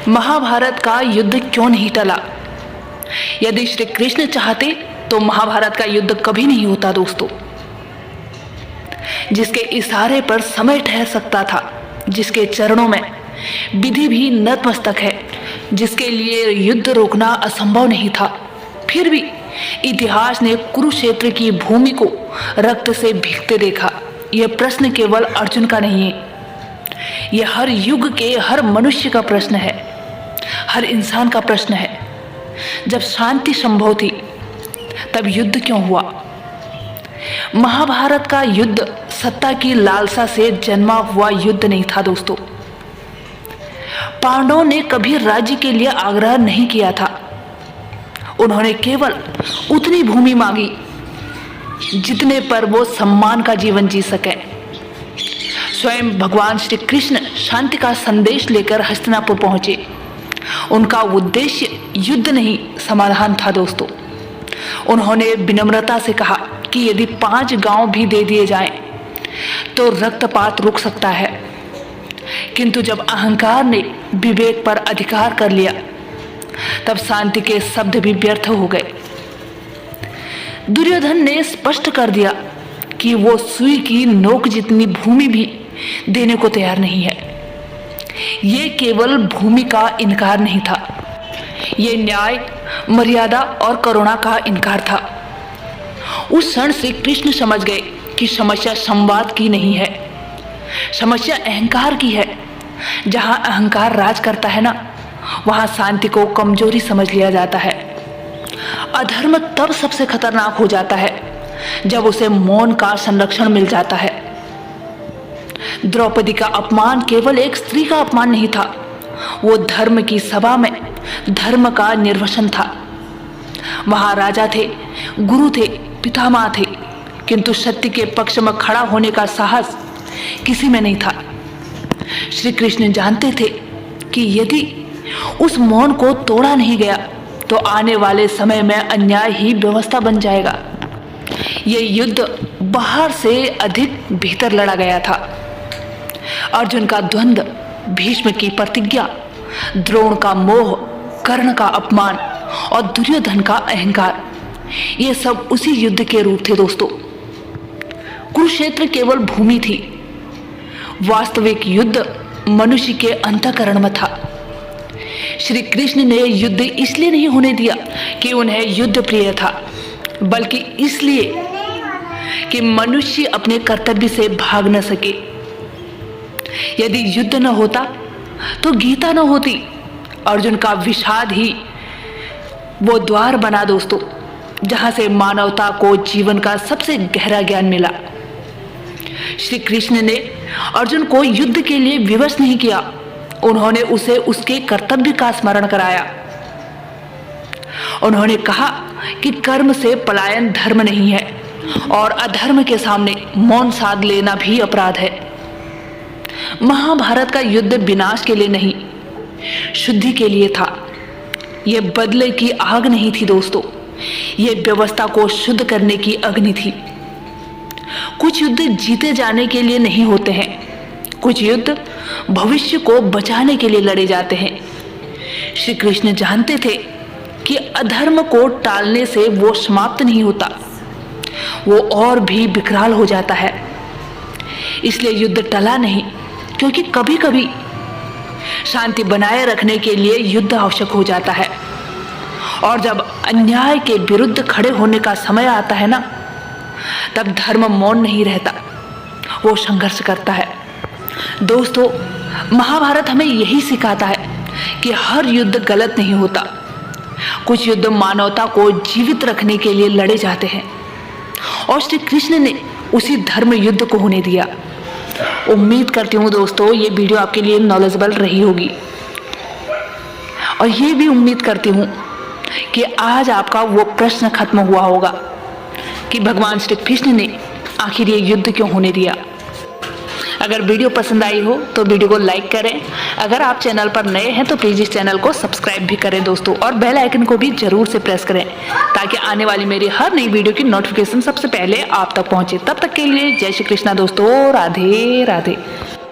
महाभारत का युद्ध क्यों नहीं टला? यदि श्री कृष्ण चाहते तो महाभारत का युद्ध कभी नहीं होता दोस्तों। जिसके इशारे पर समय ठहर सकता था, जिसके चरणों में विधि भी नतमस्तक है, जिसके लिए युद्ध रोकना असंभव नहीं था, फिर भी इतिहास ने कुरुक्षेत्र की भूमि को रक्त से भीगते देखा। यह प्रश्न केवल अर्जुन का नहीं है, यह हर युग के हर मनुष्य का प्रश्न है, हर इंसान का प्रश्न है। जब शांति संभव थी तब युद्ध क्यों हुआ? महाभारत का युद्ध सत्ता की लालसा से जन्मा हुआ युद्ध नहीं था दोस्तों। पांडवों ने कभी राज्य के लिए आग्रह नहीं किया था। उन्होंने केवल उतनी भूमि मांगी जितने पर वो सम्मान का जीवन जी सके। स्वयं भगवान श्री कृष्ण शांति का संदेश लेकर हस्तिनापुर पहुंचे। उनका उद्देश्य युद्ध नहीं, समाधान था दोस्तों। उन्होंने विनम्रता से कहा कि यदि 5 गांव भी दे दिए जाएं तो रक्तपात रुक सकता है, किंतु जब अहंकार ने विवेक पर अधिकार कर लिया तब शांति के शब्द भी व्यर्थ हो गए। दुर्योधन ने स्पष्ट कर दिया कि वो सुई की नोक जितनी भूमि भी देने को तैयार नहीं है। ये केवल भूमि का इनकार नहीं था, ये न्याय, मर्यादा और करुणा का इनकार था। उस क्षण श्री कृष्ण समझ गए कि समस्या संवाद की नहीं है, समस्या अहंकार की है। जहां अहंकार राज करता है ना, वहां शांति को कमजोरी समझ लिया जाता है। अधर्म तब सबसे खतरनाक हो जाता है जब उसे मौन का संरक्षण मिल जाता है। द्रौपदी का अपमान केवल एक स्त्री का अपमान नहीं था, वो धर्म की सभा में धर्म का निर्वसन था। वहां राजा थे, गुरु थे, पितामह थे, किंतु सत्य के पक्ष में खड़ा होने का साहस किसी में नहीं था। श्री कृष्ण जानते थे कि यदि उस मौन को तोड़ा नहीं गया तो आने वाले समय में अन्याय ही व्यवस्था बन जाएगा। यह युद्ध बाहर से अधिक भीतर लड़ा गया था। अर्जुन का द्वंद्व, भीष्म की प्रतिज्ञा, द्रोण का मोह, कर्ण का अपमान और दुर्योधन का अहंकार, ये सब उसी युद्ध के रूप थे दोस्तों। कुरुक्षेत्र केवल भूमि थी, वास्तविक युद्ध मनुष्य के अंतःकरण में था। श्री कृष्ण ने युद्ध इसलिए नहीं होने दिया कि उन्हें युद्ध प्रिय था, बल्कि इसलिए कि मनुष्य अपने कर्तव्य से भाग न सके। यदि युद्ध न होता तो गीता न होती। अर्जुन का विषाद ही वो द्वार बना दोस्तों, जहां से मानवता को जीवन का सबसे गहरा ज्ञान मिला। श्री कृष्ण ने अर्जुन को युद्ध के लिए विवश नहीं किया, उन्होंने उसे उसके कर्तव्य का स्मरण कराया। उन्होंने कहा कि कर्म से पलायन धर्म नहीं है और अधर्म के सामने मौन साध लेना भी अपराध है। महाभारत का युद्ध विनाश के लिए नहीं, शुद्धि के लिए था। यह बदले की आग नहीं थी दोस्तों, यह व्यवस्था को शुद्ध करने की अग्नि थी। कुछ युद्ध जीते जाने के लिए नहीं होते हैं, कुछ युद्ध भविष्य को बचाने के लिए लड़े जाते हैं। श्री कृष्ण जानते थे कि अधर्म को टालने से वो समाप्त नहीं होता, वो और भी विकराल हो जाता है। इसलिए युद्ध टला नहीं, क्योंकि कभी कभी शांति बनाए रखने के लिए युद्ध आवश्यक हो जाता है। और जब अन्याय के विरुद्ध खड़े होने का समय आता है ना, तब धर्म मौन नहीं रहता, वो संघर्ष करता है। दोस्तों, महाभारत हमें यही सिखाता है कि हर युद्ध गलत नहीं होता। कुछ युद्ध मानवता को जीवित रखने के लिए लड़े जाते हैं और श्री कृष्ण ने उसी धर्म युद्ध को होने दिया। उम्मीद करती हूँ दोस्तों ये वीडियो आपके लिए नॉलेजेबल रही होगी, और ये भी उम्मीद करती हूँ कि आज आपका वो प्रश्न खत्म हुआ होगा कि भगवान श्री कृष्ण ने आखिर ये युद्ध क्यों होने दिया। अगर वीडियो पसंद आई हो तो वीडियो को लाइक करें। अगर आप चैनल पर नए हैं तो प्लीज़ इस चैनल को सब्सक्राइब भी करें दोस्तों, और बेल आइकन को भी ज़रूर से प्रेस करें ताकि आने वाली मेरी हर नई वीडियो की नोटिफिकेशन सबसे पहले आप तक पहुंचे। तब तक के लिए जय श्री कृष्णा दोस्तों, राधे राधे।